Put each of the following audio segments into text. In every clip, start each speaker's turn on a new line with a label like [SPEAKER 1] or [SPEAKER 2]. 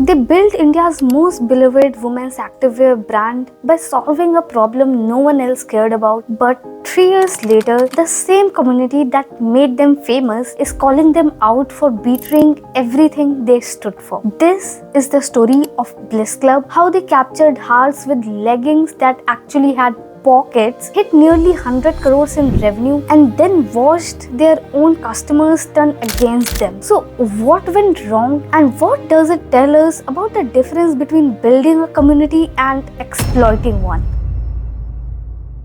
[SPEAKER 1] They built India's most beloved women's activewear brand by solving a problem no one else cared about. But 3 years later, the same community that made them famous is calling them out for betraying everything they stood for. This is the story of BlissClub, how they captured hearts with leggings that actually had pockets, hit nearly 100 crores in revenue, and then watched their own customers turn against them. So what went wrong, and what does it tell us about the difference between building a community and exploiting one?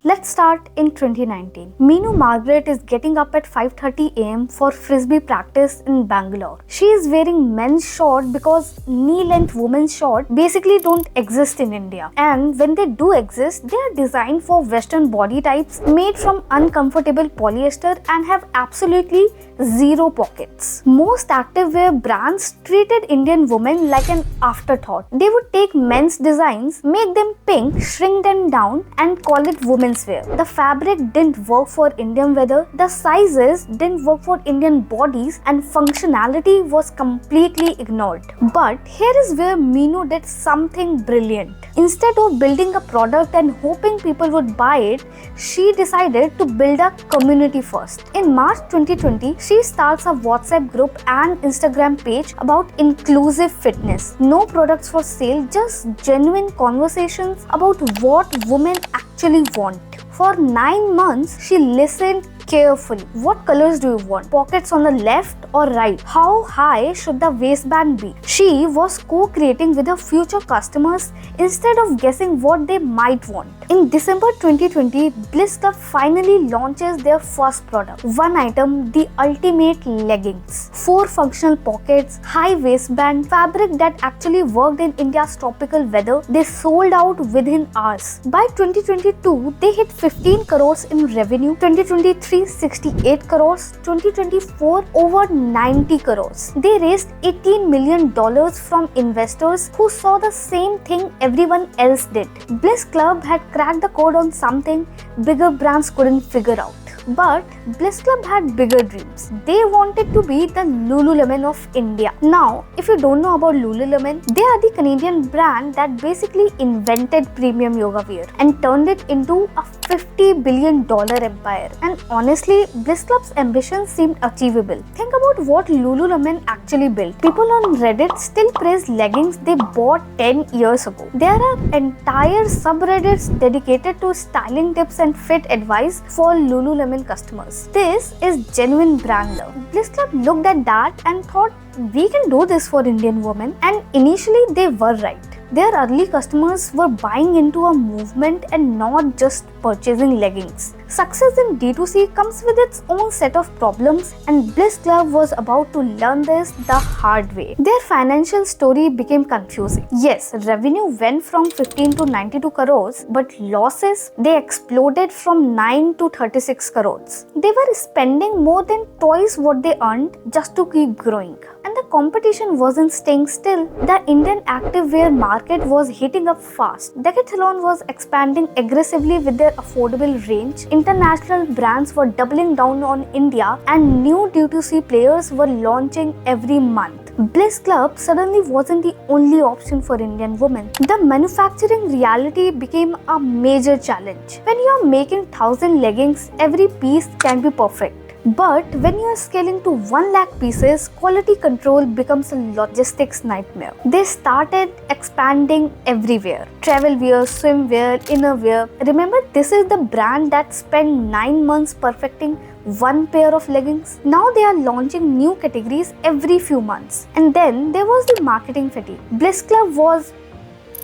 [SPEAKER 1] Let's start in 2019. Minu Margaret is getting up at 5:30 am for Frisbee practice in Bangalore. She is wearing men's short because knee-length women's short basically don't exist in India. And when they do exist, they are designed for Western body types, made from uncomfortable polyester and have absolutely zero pockets. Most activewear brands treated Indian women like an afterthought. They would take men's designs, make them pink, shrink them down, and call it women's wear. The fabric didn't work for Indian weather, the sizes didn't work for Indian bodies, and functionality was completely ignored. But here is where Minu did something brilliant. Instead of building a product and hoping people would buy it, she decided to build a community first. In March 2020, she starts a WhatsApp group and Instagram page about inclusive fitness. No products for sale, just genuine conversations about what women actually want. For 9 months, she listened carefully. What colors do you want? Pockets on the left or right? How high should the waistband be? She was co-creating with her future customers instead of guessing what they might want. In December 2020, BlissClub finally launches their first product. One item, the ultimate leggings. 4 functional pockets, high waistband, fabric that actually worked in India's tropical weather. They sold out within hours. By 2022, they hit 15 crores in revenue. 2023, 68 crores. 2024, over 90 crores. They raised $18 million from investors who saw the same thing everyone else did. BlissClub had cracked the code on something bigger brands couldn't figure out. But BlissClub had bigger dreams. They wanted to be the Lululemon of India. Now, if you don't know about Lululemon, they are the Canadian brand that basically invented premium yoga wear and turned it into a $50 billion empire. And honestly, BlissClub's ambitions seemed achievable. Think about what Lululemon actually built. People on Reddit still praise leggings they bought 10 years ago. There are entire subreddits dedicated to styling tips and fit advice for Lululemon customers. This is genuine brand love. BlissClub looked at that and thought, we can do this for Indian women, and initially they were right. Their early customers were buying into a movement and not just purchasing leggings. Success in D2C comes with its own set of problems, and BlissClub was about to learn this the hard way. Their financial story became confusing. Yes, revenue went from 15 to 92 crores, but losses, they exploded from 9 to 36 crores. They were spending more than twice what they earned just to keep growing. And the competition wasn't staying still. The Indian activewear market was heating up fast. Decathlon was expanding aggressively with their affordable range. International brands were doubling down on India, and new D2C players were launching every month. BlissClub suddenly wasn't the only option for Indian women. The manufacturing reality became a major challenge. When you are making 1,000 leggings, every piece can be perfect. But when you are scaling to 1 lakh pieces, quality control becomes a logistics nightmare. They started expanding everywhere. Travel wear, swimwear, innerwear. Remember, this is the brand that spent 9 months perfecting 1 pair of leggings. Now they are launching new categories every few months. And then there was the marketing fatigue. BlissClub was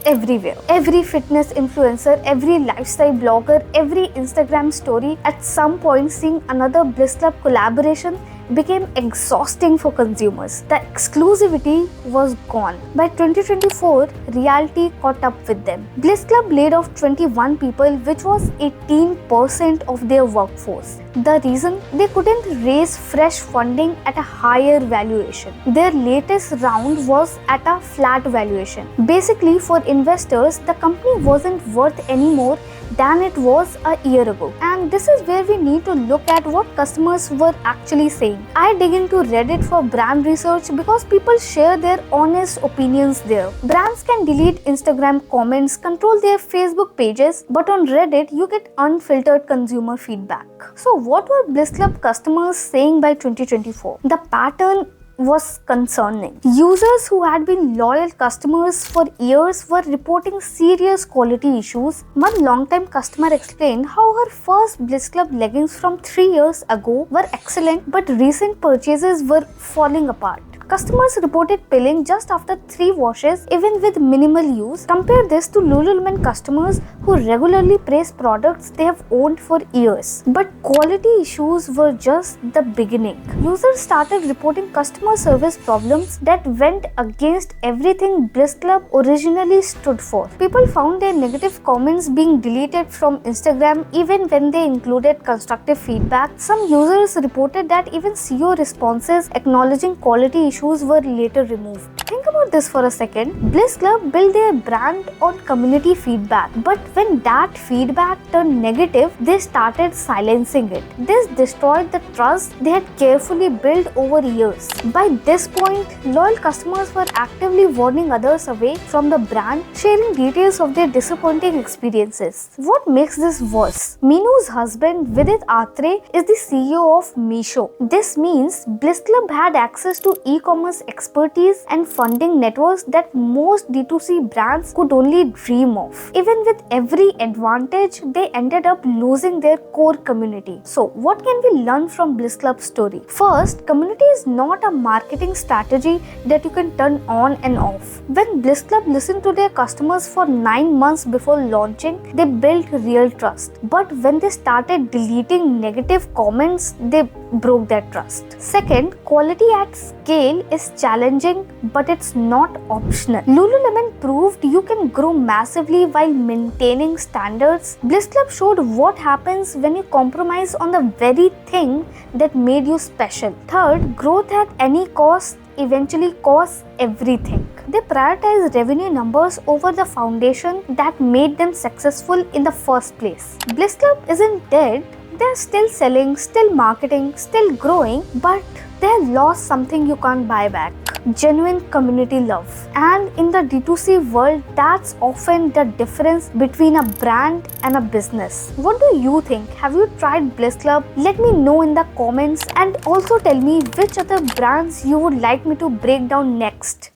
[SPEAKER 1] everywhere. Every fitness influencer, every lifestyle blogger, every Instagram story, at some point seeing another BlissClub collaboration became exhausting for consumers. The exclusivity was gone. By 2024, reality caught up with them. BlissClub laid off 21 people, which was 18% of their workforce. The reason? They couldn't raise fresh funding at a higher valuation. Their latest round was at a flat valuation. Basically, for investors, the company wasn't worth any more than it was a year ago. And this is where we need to look at what customers were actually saying. I dig into Reddit for brand research because people share their honest opinions there. Brands can delete Instagram comments, control their Facebook pages, but on Reddit you get unfiltered consumer feedback. So what were BlissClub customers saying by 2024? The pattern was concerning. Users who had been loyal customers for years were reporting serious quality issues. One long-time customer explained how her first BlissClub leggings from 3 years ago were excellent, but recent purchases were falling apart. Customers reported pilling just after 3 washes, even with minimal use. Compare this to Lululemon customers who regularly praise products they have owned for years. But quality issues were just the beginning. Users started reporting customer service problems that went against everything BlissClub originally stood for. People found their negative comments being deleted from Instagram even when they included constructive feedback. Some users reported that even CEO responses acknowledging quality issues were later removed. Think about this for a second. BlissClub built their brand on community feedback, but when that feedback turned negative, they started silencing it. This destroyed the trust they had carefully built over years. By this point, loyal customers were actively warning others away from the brand, sharing details of their disappointing experiences. What makes this worse? Minu's husband, Vidit Atre, is the CEO of Misho. This means BlissClub had access to e-commerce expertise and funding networks that most D2C brands could only dream of. Even with every advantage, they ended up losing their core community. So, what can we learn from BlissClub's story? First, community is not a marketing strategy that you can turn on and off. When BlissClub listened to their customers for 9 months before launching, they built real trust. But when they started deleting negative comments, they broke that trust. Second, quality at scale is challenging, but it's not optional. Lululemon proved you can grow massively while maintaining standards. BlissClub showed what happens when you compromise on the very thing that made you special. Third, growth at any cost eventually costs everything. They prioritize revenue numbers over the foundation that made them successful in the first place. BlissClub isn't dead. They're still selling, still marketing, still growing, but they have lost something you can't buy back: genuine community love. And in the D2C world, that's often the difference between a brand and a business. What do you think? Have you tried BlissClub? Let me know in the comments, and also tell me which other brands you would like me to break down next.